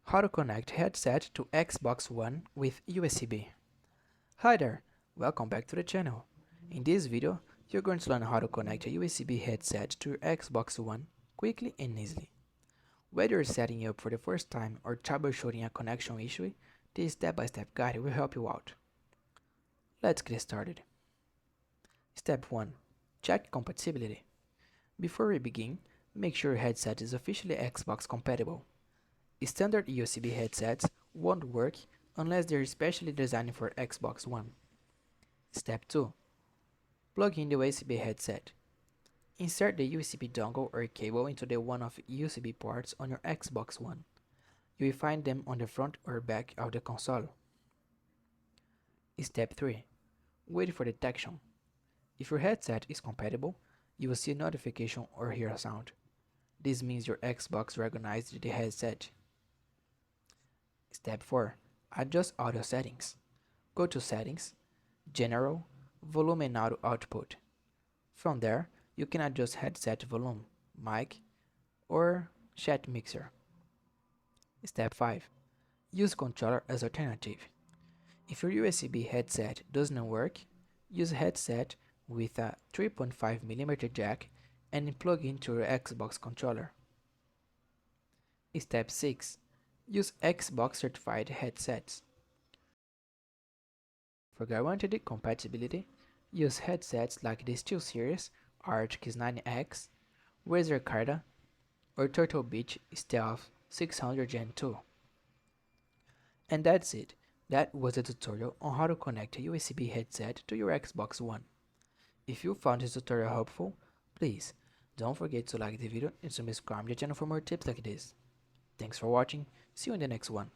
How to connect headset to Xbox One with USB. Hi there, welcome back to the channel. In this video, you're going to learn how to connect a USB headset to your Xbox One quickly and easily. Whether you're setting it up for the first time or troubleshooting a connection issue, this step-by-step guide will help you out. Let's get started. Step 1. Check compatibility. Before we begin, make sure your headset is officially Xbox compatible. Standard USB headsets won't work unless they're specially designed for Xbox One. Step 2. Plug in the USB headset. Insert the USB dongle or cable into the one of USB ports on your Xbox One. You will find them on the front or back of the console. Step 3. Wait for detection. If your headset is compatible, you will see a notification or hear a sound. This means your Xbox recognized the headset. Step 4. Adjust audio settings. Go to Settings, General, Volume and Audio Output. From there, you can adjust headset volume, mic, or chat mixer. Step 5. Use controller as alternative. If your USB headset doesn't work, use a headset with a 3.5mm jack and plug into your Xbox controller. Step 6. Use Xbox certified headsets. For guaranteed compatibility, use headsets like the SteelSeries RTX 9X, Razer Carda, or Turtle Beach Stealth 600 Gen 2. And that's it. That was a tutorial on how to connect a USB headset to your Xbox One. If you found this tutorial helpful, please don't forget to like the video and subscribe to the channel for more tips like this. Thanks for watching, see you in the next one.